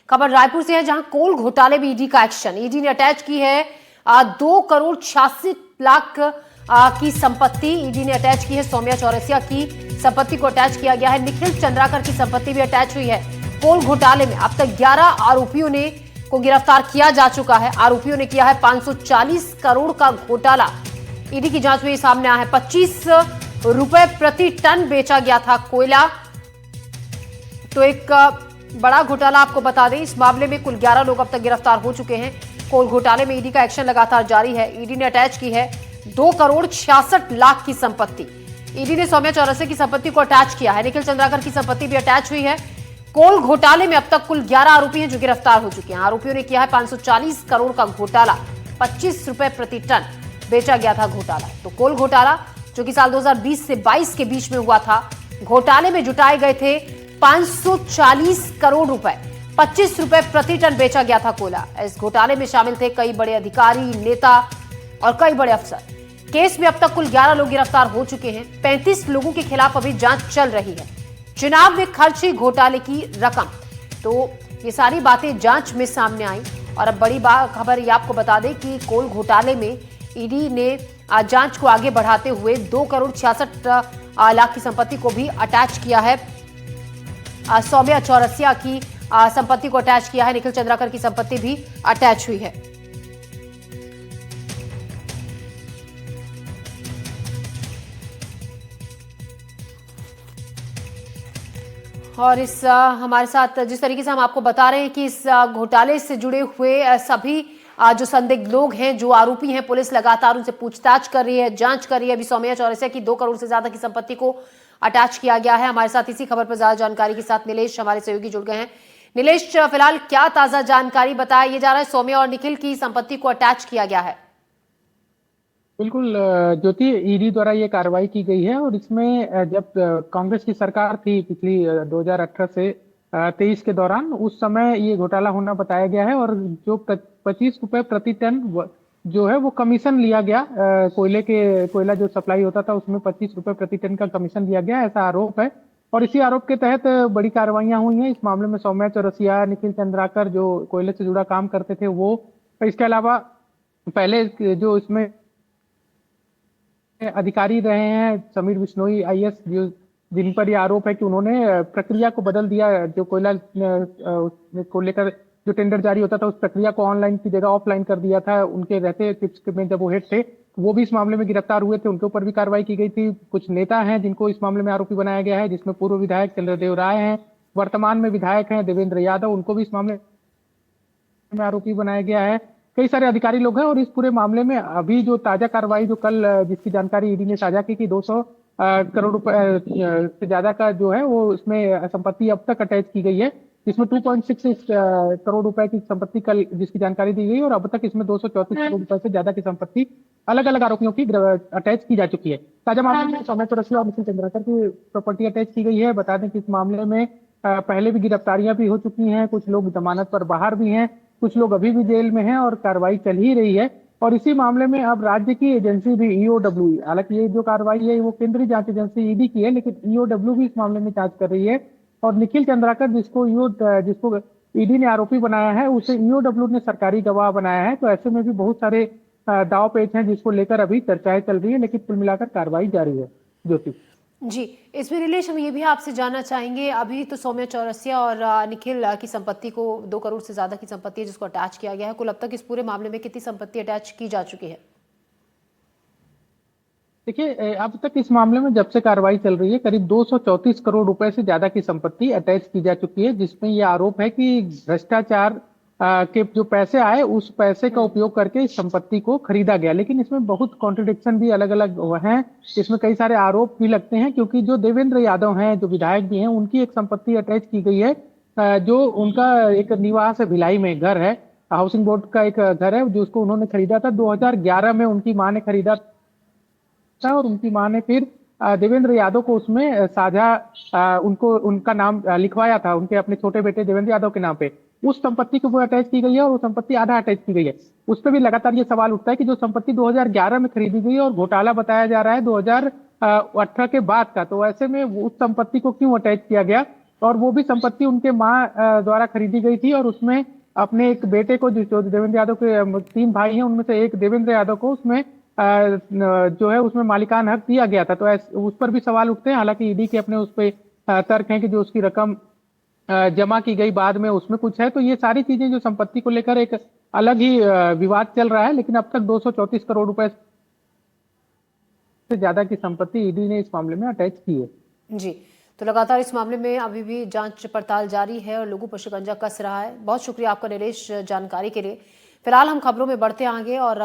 खबर रायपुर से है, जहां कोल घोटाले में ईडी का एक्शन। ईडी ने अटैच की है 2,86,00,000 की संपत्ति। ईडी ने अटैच की है सौम्या चौरसिया की संपत्ति को अटैच किया गया है। निखिल चंद्राकर की संपत्ति भी अटैच हुई है। कोल घोटाले में अब तक 11 आरोपियों को गिरफ्तार किया जा चुका है। आरोपियों ने किया है 540 करोड़ का घोटाला। ईडी की जांच में सामने आया है 25 रुपए प्रति टन बेचा गया था कोयला। तो एक बड़ा घोटाला आपको बता दें, इस मामले में कुल 11 लोग अब तक गिरफ्तार हो चुके हैं। कोल घोटाले में ईडी का एक्शन लगातार जारी है। ईडी ने अटैच की है 2,66,00,000 की संपत्ति। ईडी ने सौम्या चौरसिया की संपत्ति को अटैच किया है। निखिल चंद्राकर की संपत्ति भी अटैच हुई है। कोल घोटाले में अब तक कुल 11 आरोपी हैं जो गिरफ्तार हो चुके हैं। आरोपियों ने किया है 540 करोड़ का घोटाला। 25 रुपए प्रति टन बेचा गया था घोटाला। तो कोल घोटाला जो कि साल 2020 से 22 के बीच में हुआ था, घोटाले में जुटाए गए थे 540 करोड़ रुपए। 25 रुपए प्रति टन बेचा गया था कोयला। इस घोटाले में शामिल थे कई बड़े अधिकारी, नेता और कई बड़े अफसर। केस में अब तक कुल 11 लोग गिरफ्तार हो चुके हैं। 35 लोगों के खिलाफ अभी जांच चल रही है। चुनाव में खर्ची घोटाले की रकम, तो ये सारी बातें जांच में सामने आई। और अब बड़ी खबर ये आपको बता दें कि कोल घोटाले में ईडी ने जांच को आगे बढ़ाते हुए 2,66,00,000 की संपत्ति को भी अटैच किया है। सौम्या चौरसिया की संपत्ति को अटैच किया है। निखिल चंद्राकर की संपत्ति भी अटैच हुई है। और इस हमारे साथ जिस तरीके से हम आपको बता रहे हैं कि इस घोटाले से जुड़े हुए सभी जो संदिग्ध लोग हैं, जो आरोपी हैं, पुलिस लगातार उनसे पूछताछ कर रही है, जांच कर रही है। अभी सौम्या चौरसिया की 2 करोड़ से ज्यादा की संपत्ति को अटैच किया गया है। हमारे साथ इसी खबर पर ज्यादा जानकारी के साथ नीलेश हमारे सहयोगी जुड़ गए हैं। नीलेश, फिलहाल क्या ताजा जानकारी बताया जा रहा है? सौम्या और निखिल की संपत्ति को अटैच किया गया है। बिल्कुल ज्योति, ईडी द्वारा ये कार्रवाई की गई है। और इसमें जब कांग्रेस की सरकार थी पिछली 2018 से 23 के दौरान, उस समय ये घोटाला होना बताया गया है। और जो 25 रुपए प्रति टन जो है वो कमीशन लिया गया, कोयला जो सप्लाई होता था उसमें 25 रुपए प्रति टन का कमीशन लिया गया, ऐसा आरोप है। और इसी आरोप के तहत बड़ी कार्रवाइयां हुई हैं। इस मामले में सौम्या चौरसिया, निखिल चंद्राकर जो कोयले से जुड़ा काम करते थे वो, इसके अलावा पहले जो इसमें अधिकारी रहे हैं समीर बिश्नोई आईएएस, जिन पर यह आरोप है कि उन्होंने प्रक्रिया को बदल दिया। जो कोयला को लेकर जो टेंडर जारी होता था उस प्रक्रिया को ऑनलाइन की जगह ऑफलाइन कर दिया था उनके रहते टिप्स में जब वो हेड थे। वो भी इस मामले में गिरफ्तार हुए थे, उनके ऊपर भी कार्रवाई की गई थी। कुछ नेता हैं जिनको इस मामले में आरोपी बनाया गया है, जिसमें पूर्व विधायक चंद्रदेव राय हैं, वर्तमान में विधायक हैं देवेंद्र यादव, उनको भी इस मामले में आरोपी बनाया गया है। कई सारे अधिकारी लोग हैं। और इस पूरे मामले में अभी जो ताजा कार्रवाई जो कल जिसकी जानकारी ईडी ने साझा की कि 200 करोड़ रुपए से ज्यादा का जो है वो इसमें संपत्ति अब तक अटैच की गई है, जिसमें 2.66 करोड़ रुपए की संपत्ति कल जिसकी जानकारी दी गई। और अब तक इसमें 234 करोड़ रुपए से ज्यादा की संपत्ति अलग अलग आरोपियों की अटैच की जा चुकी है। ताजा मामले में सौम्या चौरसिया और निखिल चंद्राकर की प्रॉपर्टी अटैच की गई है। बता दें कि इस मामले में पहले भी गिरफ्तारियां भी हो चुकी हैं, कुछ लोग जमानत पर बाहर भी हैं, कुछ लोग अभी भी जेल में हैं और कार्रवाई चल ही रही है। और इसी मामले में अब राज्य की एजेंसी भी ईओडब्ल्यू, हालांकि ये जो कार्रवाई है वो केंद्रीय जांच एजेंसी ईडी की है, लेकिन ईओडब्ल्यू भी इस मामले में जांच कर रही है। और निखिल चंद्राकर जिसको ईडी ने आरोपी बनाया है, उसे ईओडब्ल्यू ने सरकारी गवाह बनाया है। तो ऐसे में भी बहुत सारे दाव पेच हैं जिसको लेकर अभी चर्चाएं चल रही है, लेकिन कुल मिलाकर कार्रवाई जारी है। ज्योति जी, इसमें रिलेश हम ये भी आपसे जानना चाहेंगे, अभी तो सौम्या चौरसिया और निखिल की संपत्ति को 2 करोड़ से ज्यादा की संपत्ति है जिसको अटैच किया गया है। कुल अब तक इस पूरे मामले में कितनी संपत्ति अटैच की जा चुकी है? देखिए, अब तक इस मामले में जब से कार्रवाई चल रही है करीब 234 करोड़ रुपए से ज्यादा की संपत्ति अटैच की जा चुकी है, जिसमें यह आरोप है कि भ्रष्टाचार के जो पैसे आए उस पैसे का उपयोग करके इस संपत्ति को खरीदा गया। लेकिन इसमें बहुत कॉन्ट्रडिक्शन भी अलग अलग हैं, इसमें कई सारे आरोप भी लगते हैं, क्योंकि जो देवेंद्र यादव हैं जो विधायक भी हैं उनकी एक संपत्ति अटैच की गई है, जो उनका एक निवास है भिलाई में, घर है, हाउसिंग बोर्ड का एक घर है जो उसको उन्होंने खरीदा था 2011 में, उनकी माँ ने खरीदा था। और उनकी माँ ने फिर देवेंद्र यादव को उसमें साझा उनको उनका नाम लिखवाया था उनके अपने छोटे बेटे देवेंद्र यादव के नाम पे। उस संपत्ति को वो अटैच की गई है और वो संपत्ति आधा अटैच की गई है। उस पर भी लगातार ये सवाल उठता है कि जो संपत्ति 2011 में खरीदी गई और घोटाला बताया जा रहा है 2018 के बाद का, तो ऐसे में उस संपत्ति को क्यों अटैच किया गया? और वो भी संपत्ति उनके माँ द्वारा खरीदी गई थी, और उसमें अपने एक बेटे को, जो देवेंद्र यादव के 3 भाई हैं उनमें से एक देवेंद्र यादव को उसमें जो है उसमें मालिकान हक दिया गया था। तो उस पर भी सवाल उठते हैं। हालांकि ईडी के अपने उस पे तर्क हैं कि जो उसकी रकम जमा की गई बाद में उसमें कुछ है। तो ये सारी चीजें जो संपत्ति को लेकर एक अलग ही विवाद चल रहा है, लेकिन अब तक 234 करोड़ रुपए से ज्यादा की संपत्ति ईडी ने इस मामले में अटैच की है। जी, तो लगातार इस मामले में अभी भी जांच पड़ताल जारी है और लोगों पर शिकंजा कस रहा है। बहुत शुक्रिया आपका नीलेश जानकारी के लिए। फिलहाल हम खबरों में बढ़ते आगे और